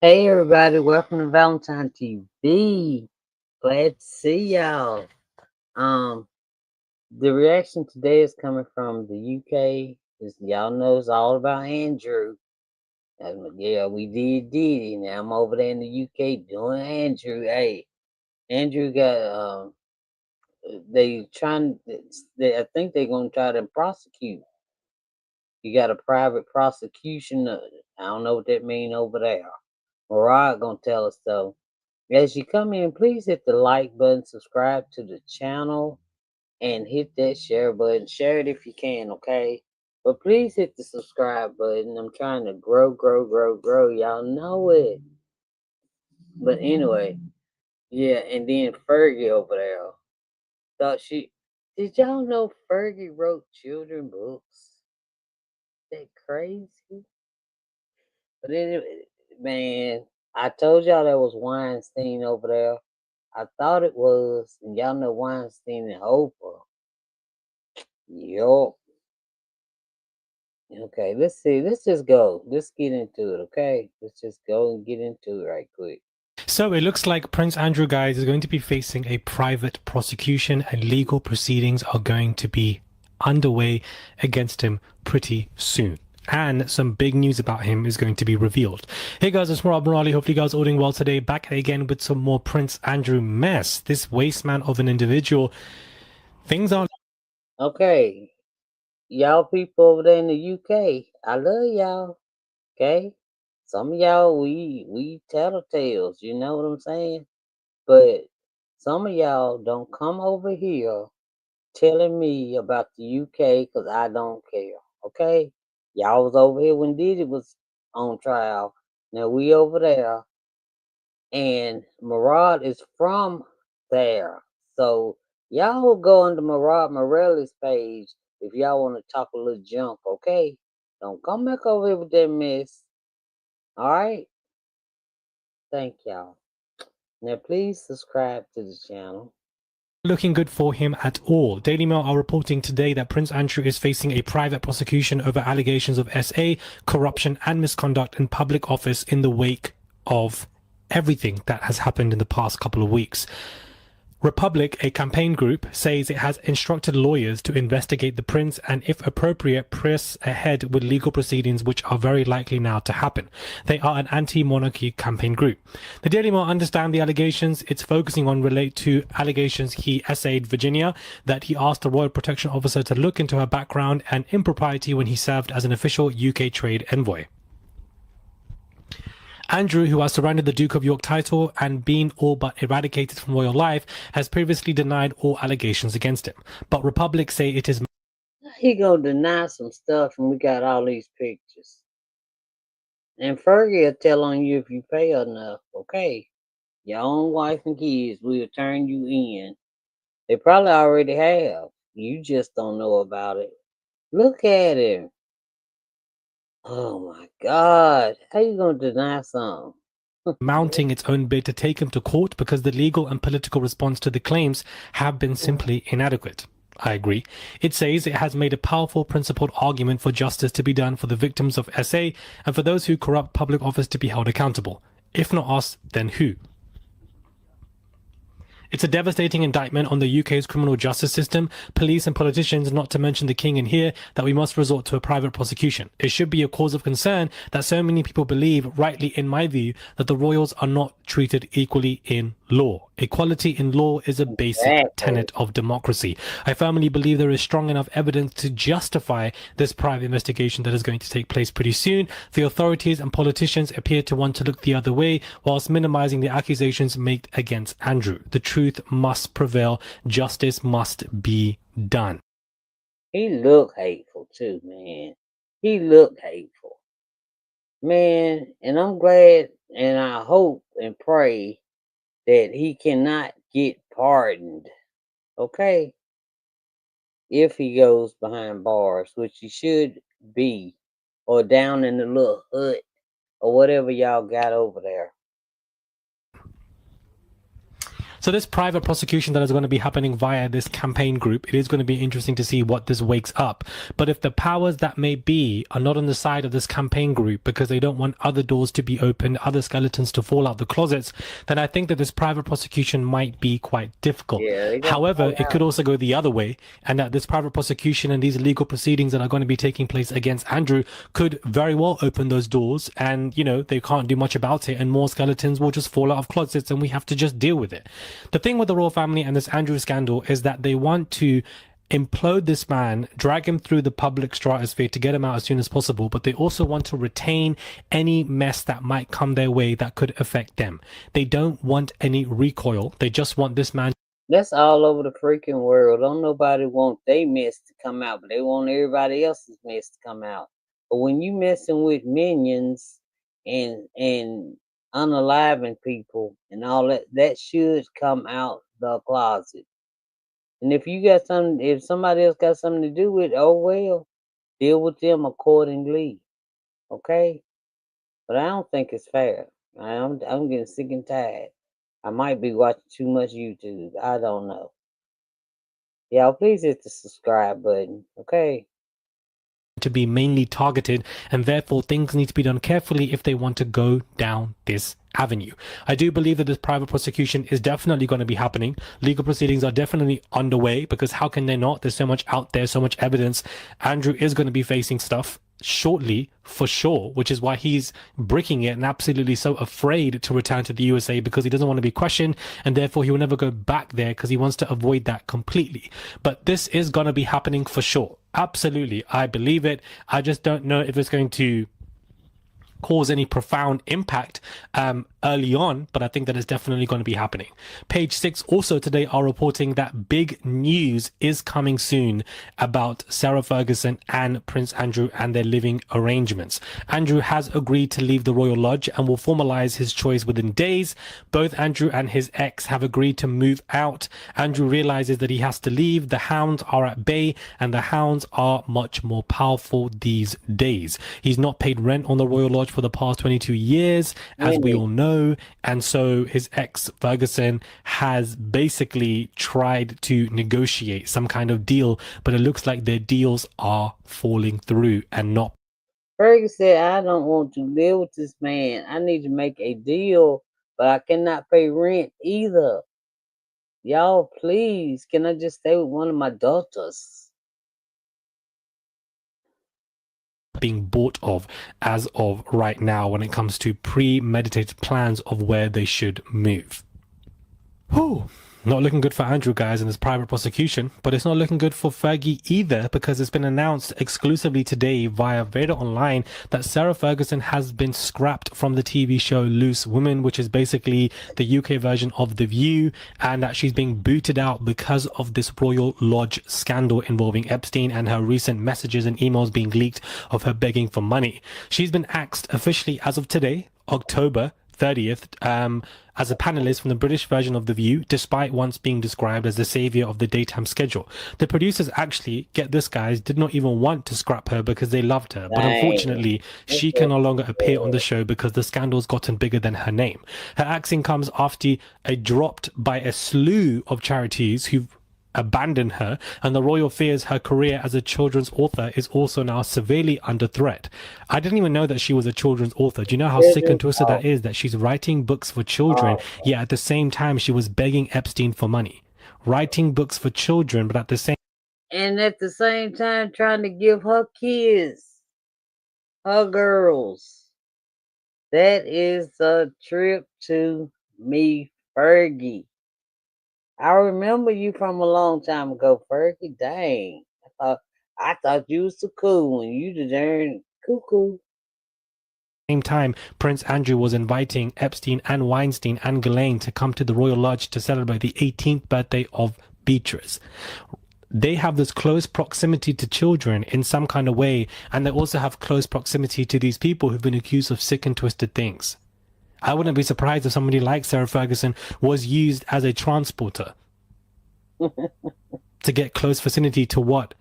Hey everybody, welcome to Valentine TV. Glad to see y'all. Um, the reaction today is coming from the UK. As y'all know, it's all about Andrew. Yeah, we did Diddy. Now I'm over there in the UK doing Andrew. Hey, Andrew got they trying. I think they're gonna try to prosecute. You got a private prosecution. I don't know what that mean over there. Murad gonna tell us though. As you come in, please hit the like button, subscribe to the channel, and hit that share button. Share it if you can, okay? But please hit the subscribe button. I'm trying to grow, grow, grow, grow. Y'all know it. But anyway, yeah, and then Fergie over there. Thought she did y'all know Fergie wrote children books? That crazy? But anyway, man, I told y'all there was Weinstein over there. I thought it was, and y'all know Weinstein and Oprah. Yup. Okay, let's see. Let's just go. Let's get into it, okay? Let's just go and get into it right quick. So it looks like Prince Andrew, guys, is going to be facing a private prosecution and legal proceedings are going to be underway against him pretty soon. And some big news about him is going to be revealed. Hey guys, it's Morali. Hopefully you guys are doing well today. Back again with some more Prince Andrew mess. This waste man of an individual. Things aren't Okay, y'all people over there in the UK, I love y'all. Okay, some of y'all we tattletales, you know what I'm saying? But some of y'all don't come over here telling me about the UK because I don't care. Okay, y'all was over here when Diddy was on trial. Now we over there, and Murad is from there. So y'all will go on the MERALI'S page if y'all want to talk a little junk, okay? Don't come back over here with that mess. Alright? Thank y'all. Now please subscribe to the channel. looking good for him at all. Daily Mail are reporting today that Prince Andrew is facing a private prosecution over allegations of SA, corruption, and misconduct in public office in the wake of everything that has happened in the past couple of weeks. Republic, a campaign group, says it has instructed lawyers to investigate the prince and, if appropriate, press ahead with legal proceedings, which are very likely now to happen. They are an anti-monarchy campaign group. The Daily Mail understand the allegations it's focusing on relate to allegations he essayed Virginia, that he asked the Royal Protection Officer to look into her background and impropriety when he served as an official UK trade envoy. Andrew, who has surrendered the Duke of York title and been all but eradicated from royal life, has previously denied all allegations against him. But Republic say it is. He gonna deny some stuff and we got all these pictures. And Fergie will tell on you if you pay enough, okay? Your own wife and kids will turn you in. They probably already have. You just don't know about it. Look at him. Oh my God. How you gonna deny something? Mounting its own bid to take him to court because the legal and political response to the claims have been simply inadequate. I agree. It says it has made a powerful principled argument for justice to be done for the victims of SA and for those who corrupt public office to be held accountable. If not us, then who? It's a devastating indictment on the UK's criminal justice system, police and politicians, not to mention the king in here, that we must resort to a private prosecution. It should be a cause of concern that so many people believe, rightly in my view, that the royals are not treated equally in law. Equality in law is a basic Exactly. tenet of democracy. I firmly believe there is strong enough evidence to justify this private investigation that is going to take place pretty soon. The authorities and politicians appear to want to look the other way whilst minimizing the accusations made against Andrew. The truth must prevail. Justice must be done. He looked hateful too, man. He looked hateful. Man, and I'm glad and I hope and pray that he cannot get pardoned. Okay? If he goes behind bars, which he should be, or down in the little hut or whatever y'all got over there. So So this private prosecution that is going to be happening via this campaign group, it is going to be interesting to see what this wakes up. But if the powers that may be are not on the side of this campaign group because they don't want other doors to be opened, other skeletons to fall out the closets, then I think that this private prosecution might be quite difficult. However, it could also go the other way, and that this private prosecution and these legal proceedings that are going to be taking place against Andrew could very well open those doors, and they can't do much about it, and more skeletons will just fall out of closets, and we have to just deal with it. The thing with the royal family and this Andrew scandal is that they want to implode this man, drag him through the public stratosphere to get him out as soon as possible, but they also want to retain any mess that might come their way that could affect them. They don't want any recoil. They just want this man. That's all over the freaking world. Don't nobody want their mess to come out, but they want everybody else's mess to come out. But when you messing with minions and unaliving people and all that should come out the closet. And if somebody else got something to do with it, oh well, deal with them accordingly. Okay? But I don't think it's fair. I'm getting sick and tired. I might be watching too much YouTube. I don't know. Y'all please hit the subscribe button. Okay? To be mainly targeted, and therefore things need to be done carefully if they want to go down this avenue. I do believe that this private prosecution is definitely going to be happening. Legal proceedings are definitely underway, because how can they not? There's so much out there, so much evidence. Andrew is going to be facing stuff shortly for sure, which is why he's bricking it and absolutely so afraid to return to the USA, because he doesn't want to be questioned, and therefore he will never go back there because he wants to avoid that completely. But this is going to be happening for sure. Absolutely, I believe it. I just don't know if it's going to cause any profound impact early on, but I think that is definitely going to be happening. Page 6 also today are reporting that big news is coming soon about Sarah Ferguson and Prince Andrew and their living arrangements. Andrew has agreed to leave the Royal Lodge and will formalize his choice within days. Both Andrew and his ex have agreed to move out. Andrew realizes that he has to leave. The hounds are at bay, and the hounds are much more powerful these days. He's not paid rent on the Royal Lodge for the past 22 years, as we all know. And so his ex Ferguson has basically tried to negotiate some kind of deal, but it looks like their deals are falling through and not. Fergie said, I don't want to live with this man. I need to make a deal, but I cannot pay rent either. Y'all, please, can I just stay with one of my daughters? Being bought of as of right now when it comes to premeditated plans of where they should move. Whew. Not looking good for Andrew, guys, in this private prosecution, but it's not looking good for Fergie either, because it's been announced exclusively today via Vader Online that Sarah Ferguson has been scrapped from the TV show Loose Women, which is basically the UK version of The View, and that she's being booted out because of this Royal Lodge scandal involving Epstein and her recent messages and emails being leaked of her begging for money. She's been axed officially as of today, October 30th, as a panelist from the British version of The View, despite once being described as the savior of the daytime schedule. The producers actually, get this guys, did not even want to scrap her because they loved her. But unfortunately, she can no longer appear on the show because the scandal's gotten bigger than her name. Her axing comes after a dropped by a slew of charities who've abandoned her, and the royal fears her career as a children's author is also now severely under threat. I didn't even know that she was a children's author. Do you know how sick and twisted that is, that she's writing books for children, yet at the same time she was begging Epstein for money? Writing books for children, but at the same time trying to give her kids, her girls. That is a trip to me, Fergie. I remember you from a long time ago, Fergie. Dang. I thought you was too cool when you the darn cuckoo. Same time, Prince Andrew was inviting Epstein and Weinstein and Ghislaine to come to the Royal Lodge to celebrate the 18th birthday of Beatrice. They have this close proximity to children in some kind of way, and they also have close proximity to these people who've been accused of sick and twisted things. I wouldn't be surprised if somebody like Sarah Ferguson was used as a transporter to get close vicinity to what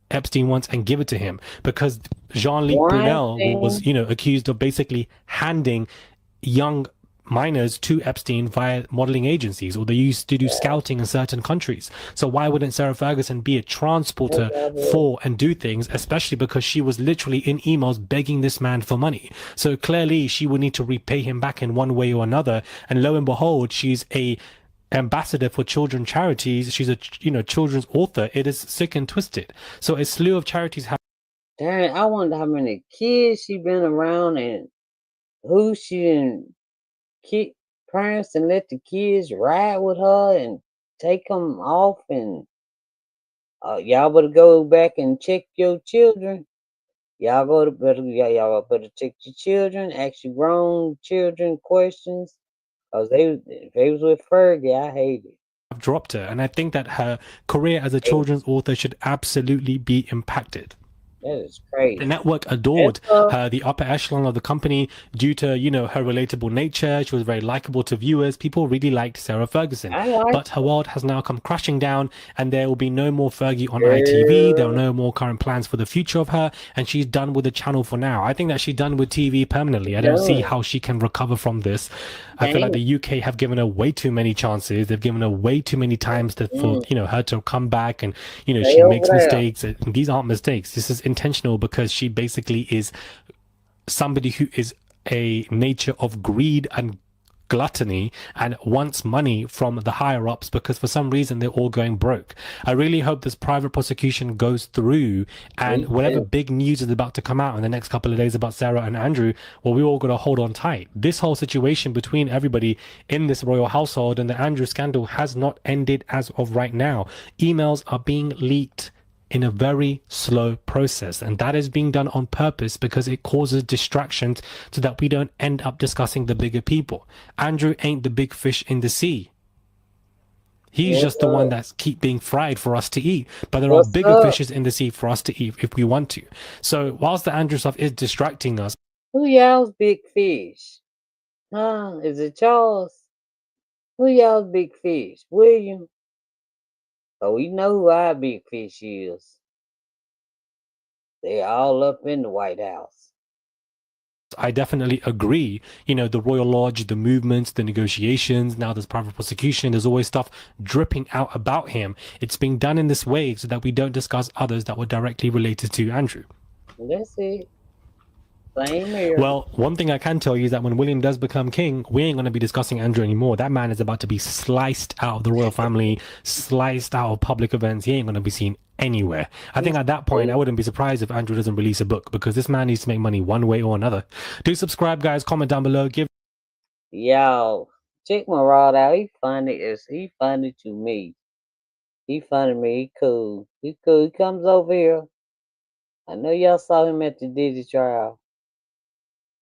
Epstein wants and give it to him, because Jean-Luc Brunel was, accused of basically handing young minors to Epstein via modeling agencies, or they used to do scouting in certain countries. So why wouldn't Sarah Ferguson be a transporter for and do things, especially because she was literally in emails begging this man for money? So clearly she would need to repay him back in one way or another. And lo and behold, she's a ambassador for children charities. She's a children's author. It is sick and twisted. So a slew of charities have. Darn, I wonder how many kids she been around and who she didn't kick parents and let the kids ride with her and take them off, and y'all better go back and check your children. Y'all better check your children, ask your grown children questions. Cause if they was with Fergie, I hate it. Dropped her, and I think that her career as a children's author should absolutely be impacted. That is crazy. The network adored her, the upper echelon of the company, due to, her relatable nature. She was very likable to viewers. People really liked Sarah Ferguson. But her world has now come crashing down, and there will be no more Fergie on ITV. There are no more current plans for the future of her, and she's done with the channel for now. I think that she's done with TV permanently. I don't see how she can recover from this. I feel like the UK have given her way too many chances. They've given her way too many times for her to come back, and she makes mistakes. And these aren't mistakes. This is intentional, because she basically is somebody who is a nature of greed and gluttony and wants money from the higher ups, because for some reason they're all going broke. I really hope this private prosecution goes through, and whatever big news is about to come out in the next couple of days about Sarah and Andrew, well, we all got to hold on tight. This whole situation between everybody in this royal household and the Andrew scandal has not ended as of right now. Emails are being leaked in a very slow process, and that is being done on purpose because it causes distractions so that we don't end up discussing the bigger people. Andrew ain't the big fish in the sea. He's just the one that's keep being fried for us to eat, but there are bigger fishes in the sea for us to eat if we want to. So whilst the Andrew stuff is distracting us, who y'all's big fish? Huh? Is it Charles? Who y'all's big fish? William? Oh, we know who our big fish is. They all up in the White House. I definitely agree. The Royal Lodge, the movements, the negotiations, now there's private prosecution, there's always stuff dripping out about him. It's being done in this way so that we don't discuss others that were directly related to Andrew. That's it. Same here. Well, one thing I can tell you is that when William does become king, we ain't going to be discussing Andrew anymore. That man is about to be sliced out of the royal family, sliced out of public events. He ain't going to be seen anywhere. I think at that point, I wouldn't be surprised if Andrew doesn't release a book, because this man needs to make money one way or another. Do subscribe, guys. Comment down below. Y'all, check MURAD out. He funny to me. He funny to me. He cool. He cool. He comes over here. I know y'all saw him at the Diddy trial.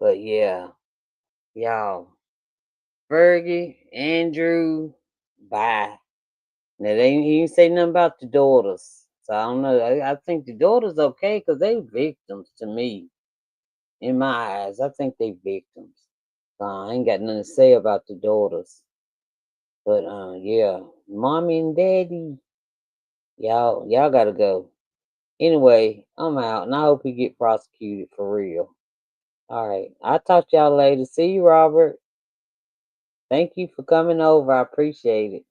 But yeah, y'all, Fergie, Andrew, bye. Now he didn't say nothing about the daughters, so I don't know. I think the daughters okay because they victims to me. In my eyes, I think they victims. I ain't got nothing to say about the daughters. But yeah, mommy and daddy, y'all gotta go. Anyway, I'm out, and I hope he get prosecuted for real. All right, I'll talk to y'all later. See you, Robert. Thank you for coming over. I appreciate it.